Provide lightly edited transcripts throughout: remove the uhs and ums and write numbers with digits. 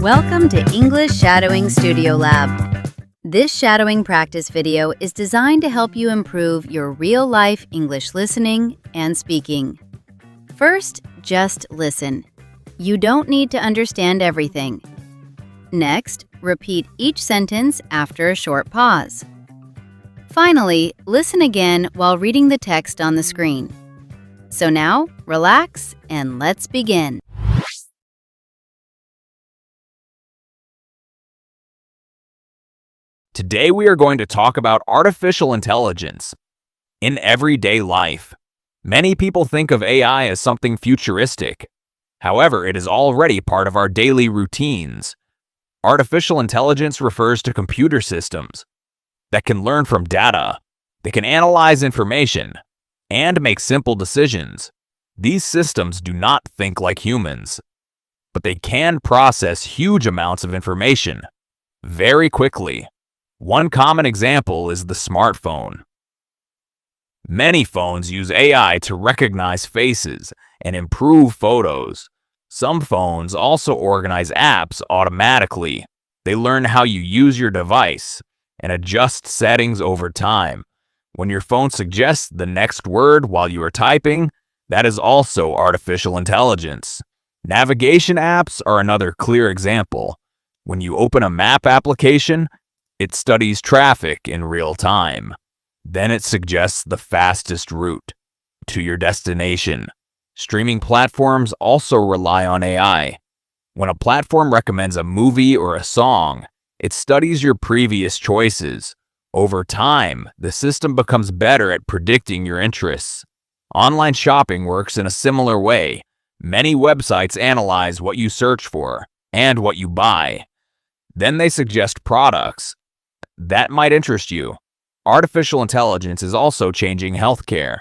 Welcome to English Shadowing Studio Lab. This shadowing practice video is designed to help you improve your real-life English listening and speaking. First, just listen. You don't need to understand everything. Next, repeat each sentence after a short pause. Finally, listen again while reading the text on the screen. So now, relax and let's begin. Today we are going to talk about artificial intelligence. In everyday life, many people think of AI as something futuristic. However, it is already part of our daily routines. Artificial intelligence refers to computer systems that can learn from data, they can analyze information, and make simple decisions. These systems do not think like humans, but they can process huge amounts of information very quickly. One common example is the smartphone. Many phones use AI to recognize faces and improve photos. Some phones also organize apps automatically. They learn how you use your device and adjust settings over time. When your phone suggests the next word while you are typing, that is also artificial intelligence. Navigation apps are another clear example. When you open a map application, it studies traffic in real time. Then it suggests the fastest route to your destination. Streaming platforms also rely on AI. When a platform recommends a movie or a song, it studies your previous choices. Over time, the system becomes better at predicting your interests. Online shopping works in a similar way. Many websites analyze what you search for and what you buy. Then they suggest products that might interest you. Artificial intelligence is also changing healthcare.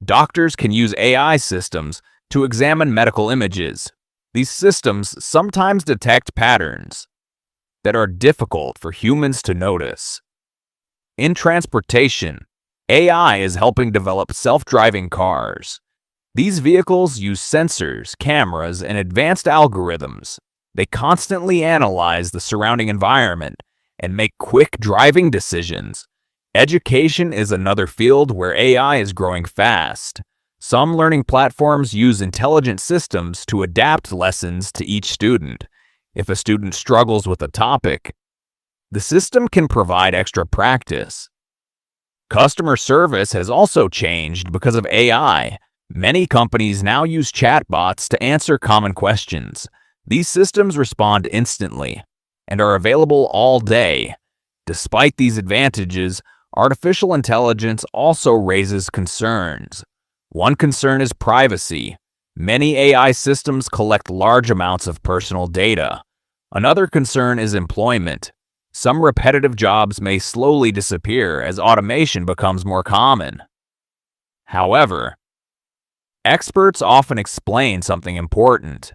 Doctors can use AI systems to examine medical images. These systems sometimes detect patterns that are difficult for humans to notice. In transportation, AI is helping develop self-driving cars. These vehicles use sensors, cameras, and advanced algorithms. They constantly analyze the surrounding environment and make quick driving decisions. Education is another field where AI is growing fast. Some learning platforms use intelligent systems to adapt lessons to each student. If a student struggles with a topic, the system can provide extra practice. Customer service has also changed because of AI. Many companies now use chatbots to answer common questions. These systems respond instantly and are available all day. Despite these advantages, artificial intelligence also raises concerns. One concern is privacy. Many AI systems collect large amounts of personal data. Another concern is employment. Some repetitive jobs may slowly disappear as automation becomes more common. However, experts often explain something important.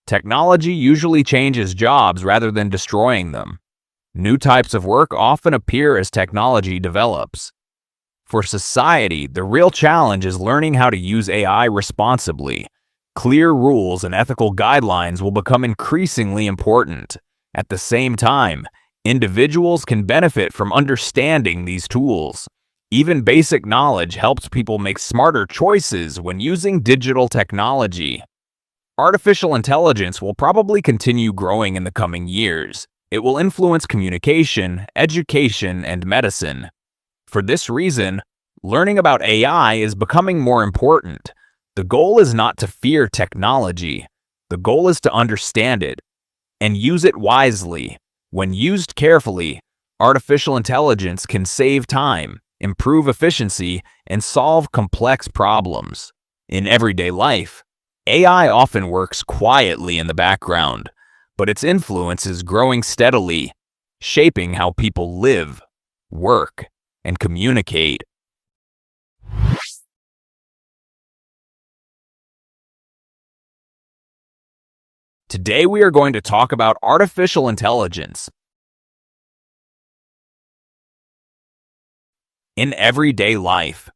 Technology usually changes jobs rather than destroying them. New types of work often appear as technology develops. For society, the real challenge is learning how to use AI responsibly. Clear rules and ethical guidelines will become increasingly important. At the same time, individuals can benefit from understanding these tools. Even basic knowledge helps people make smarter choices when using digital technology. Artificial intelligence will probably continue growing in the coming years. It will influence communication, education, and medicine. For this reason, learning about AI is becoming more important. The goal is not to fear technology. The goal is to understand it and use it wisely. When used carefully, artificial intelligence can save time, improve efficiency, and solve complex problems. In everyday life, AI often works quietly in the background, but its influence is growing steadily, shaping how people live, work, and communicate. Today we are going to talk about artificial intelligence. In everyday life,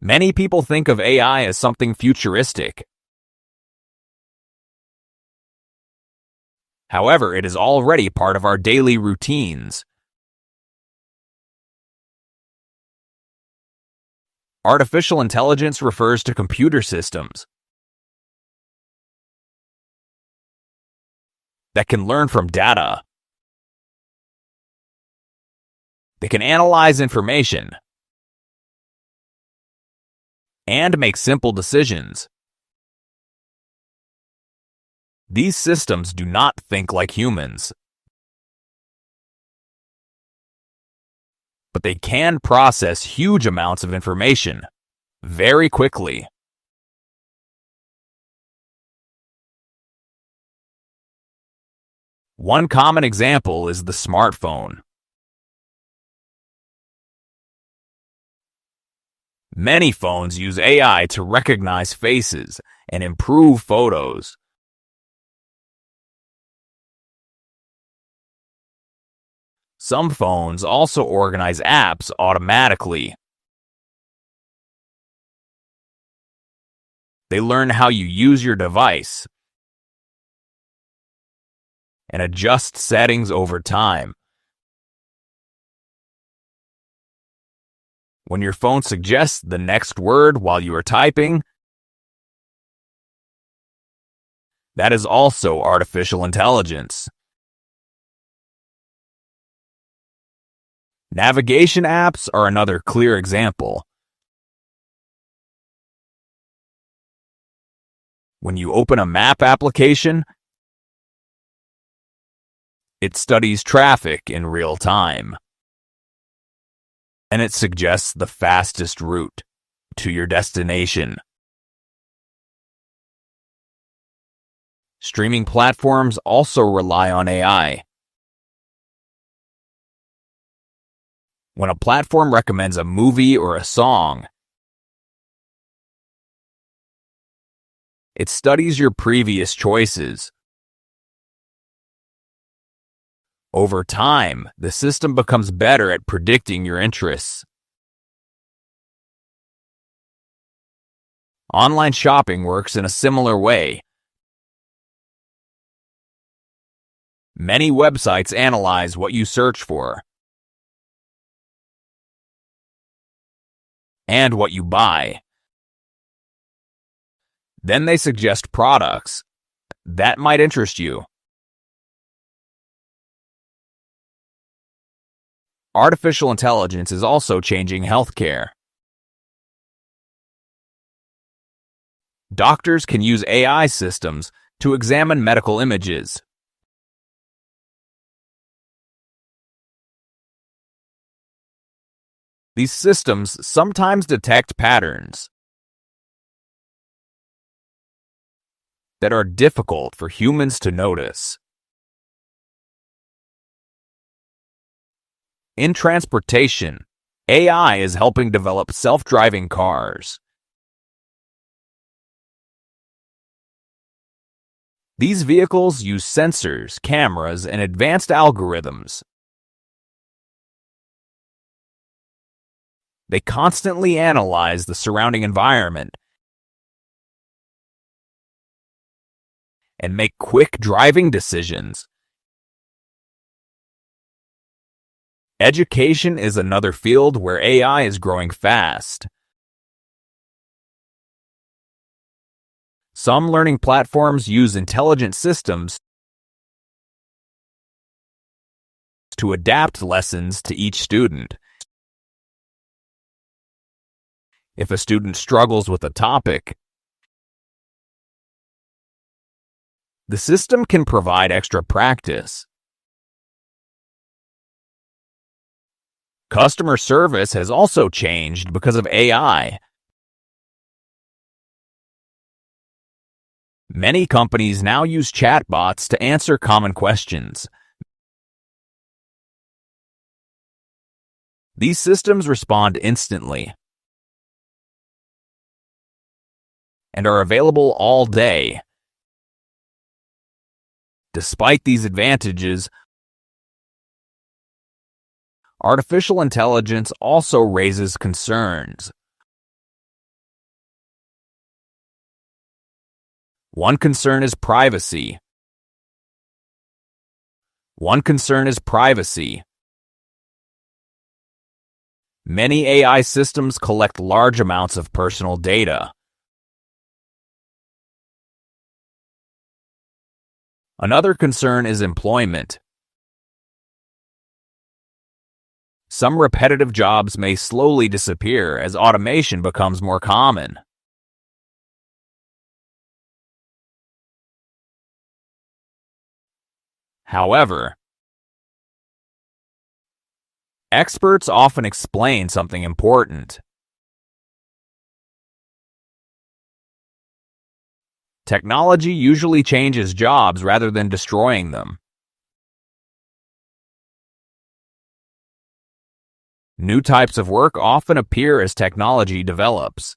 Many people think of AI as something futuristic. However, it is already part of our daily routines. Artificial intelligence refers to computer systems that can learn from data. They can analyze information and make simple decisions. These systems do not think like humans, but they can process huge amounts of information very quickly. One common example is the smartphone. Many phones use AI to recognize faces and improve photos. Some phones also organize apps automatically. They learn how you use your device and adjust settings over time. When your phone suggests the next word while you are typing, that is also artificial intelligence. Navigation apps are another clear example. When you open a map application, it studies traffic in real time, and it suggests the fastest route to your destination. Streaming platforms also rely on AI. When a platform recommends a movie or a song, it studies your previous choices. Over time, the system becomes better at predicting your interests. Online shopping works in a similar way. Many websites analyze what you search for and what you buy. Then they suggest products that might interest you. Artificial intelligence is also changing healthcare. Doctors can use AI systems to examine medical images. These systems sometimes detect patterns that are difficult for humans to notice. In transportation, AI is helping develop self-driving cars. These vehicles use sensors, cameras, and advanced algorithms. They constantly analyze the surrounding environment and make quick driving decisions. Education is another field where AI is growing fast. Some learning platforms use intelligent systems to adapt lessons to each student. If a student struggles with a topic, the system can provide extra practice. Customer service has also changed because of AI. Many companies now use chatbots to answer common questions. These systems respond instantly and are available all day. Despite these advantages, artificial intelligence also raises concerns. One concern is privacy. One concern is privacy. Many AI systems collect large amounts of personal data. Another concern is employment. Some repetitive jobs may slowly disappear as automation becomes more common. However, experts often explain something important. Technology usually changes jobs rather than destroying them. New types of work often appear as technology develops.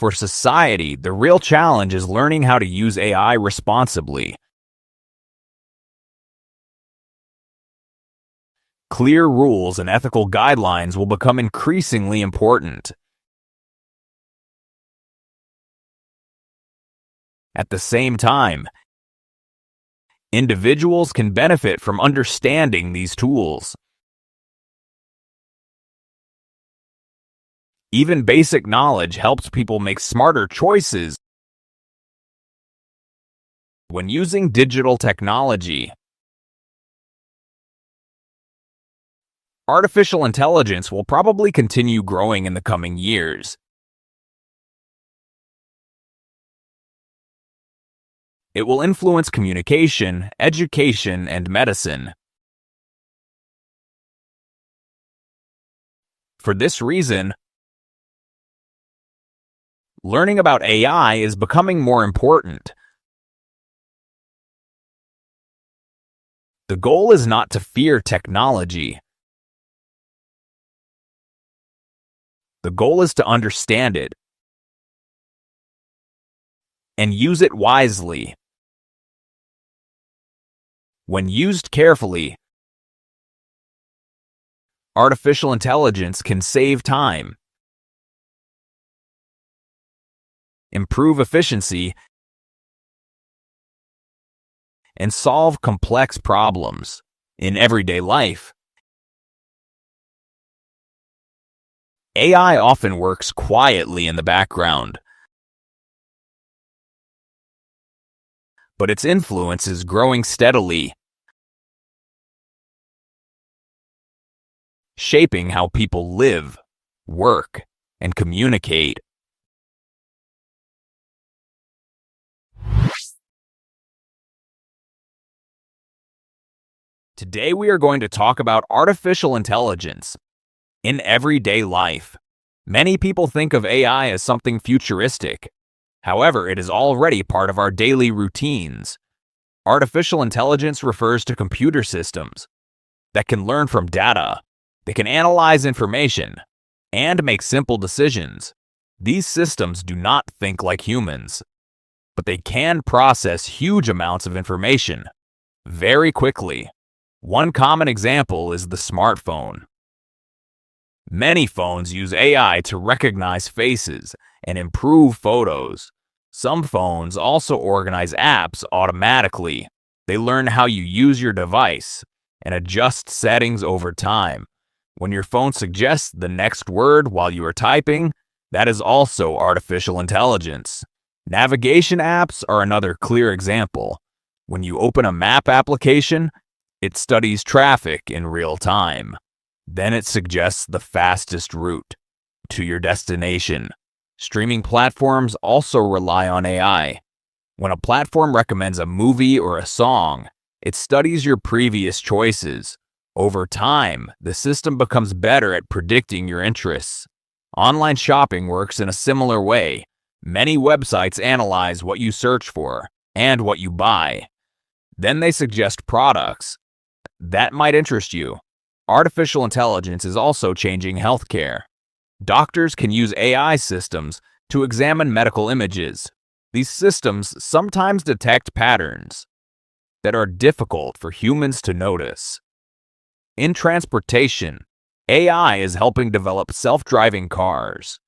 For society, the real challenge is learning how to use AI responsibly. Clear rules and ethical guidelines will become increasingly important. At the same time, individuals can benefit from understanding these tools. Even basic knowledge helps people make smarter choices. When using digital technology, artificial intelligence will probably continue growing in the coming years. It will influence communication, education, and medicine. For this reason, learning about AI is becoming more important. The goal is not to fear technology. The goal is to understand it and use it wisely. When used carefully, artificial intelligence can save time, improve efficiency, and solve complex problems in everyday life. AI often works quietly in the background, but its influence is growing steadily, shaping how people live, work, and communicate. Today we are going to talk about artificial intelligence in everyday life. Many people think of AI as something futuristic. However, it is already part of our daily routines. Artificial intelligence refers to computer systems that can learn from data. They can analyze information and make simple decisions. These systems do not think like humans, but they can process huge amounts of information very quickly. One common example is the smartphone. Many phones use AI to recognize faces and improve photos. Some phones also organize apps automatically. They learn how you use your device and adjust settings over time. When your phone suggests the next word while you are typing, that is also artificial intelligence. Navigation apps are another clear example. When you open a map application, it studies traffic in real time. Then it suggests the fastest route to your destination. Streaming platforms also rely on AI. When a platform recommends a movie or a song, it studies your previous choices. Over time, the system becomes better at predicting your interests. Online shopping works in a similar way. Many websites analyze what you search for and what you buy. Then they suggest products that might interest you. Artificial intelligence is also changing healthcare. Doctors can use AI systems to examine medical images. These systems sometimes detect patterns that are difficult for humans to notice. In transportation, AI is helping develop self-driving cars.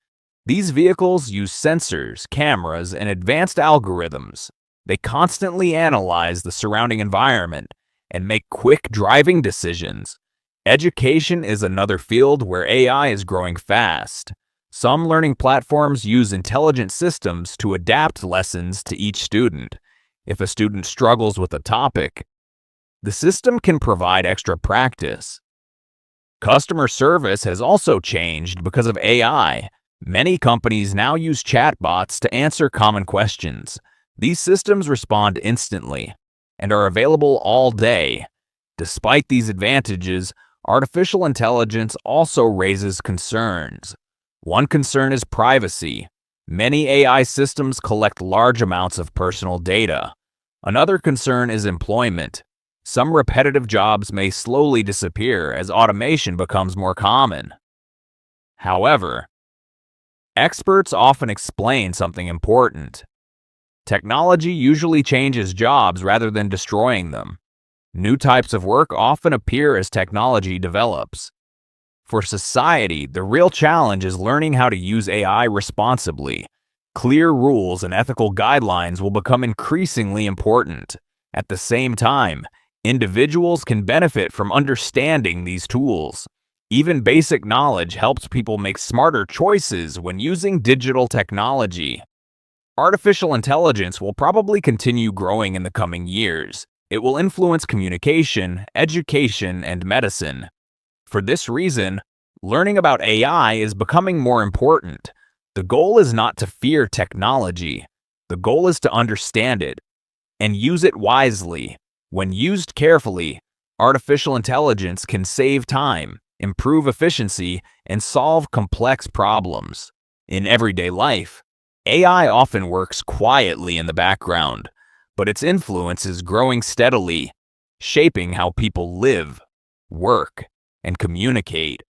These vehicles use sensors, cameras, and advanced algorithms. They constantly analyze the surrounding environment and make quick driving decisions. Education is another field where AI is growing fast. Some learning platforms use intelligent systems to adapt lessons to each student. If a student struggles with a topic, the system can provide extra practice. Customer service has also changed because of AI. Many companies now use chatbots to answer common questions. These systems respond instantly and are available all day. Despite these advantages, artificial intelligence also raises concerns. One concern is privacy. Many AI systems collect large amounts of personal data. Another concern is employment. Some repetitive jobs may slowly disappear as automation becomes more common. However, experts often explain something important. Technology usually changes jobs rather than destroying them. New types of work often appear as technology develops. For society, the real challenge is learning how to use AI responsibly. Clear rules and ethical guidelines will become increasingly important. At the same time, individuals can benefit from understanding these tools. Even basic knowledge helps people make smarter choices when using digital technology. Artificial intelligence will probably continue growing in the coming years. It will influence communication, education, and medicine. For this reason, learning about AI is becoming more important. The goal is not to fear technology. The goal is to understand it and use it wisely. When used carefully, artificial intelligence can save time, improve efficiency, and solve complex problems. In everyday life, AI often works quietly in the background, but its influence is growing steadily, shaping how people live, work, and communicate.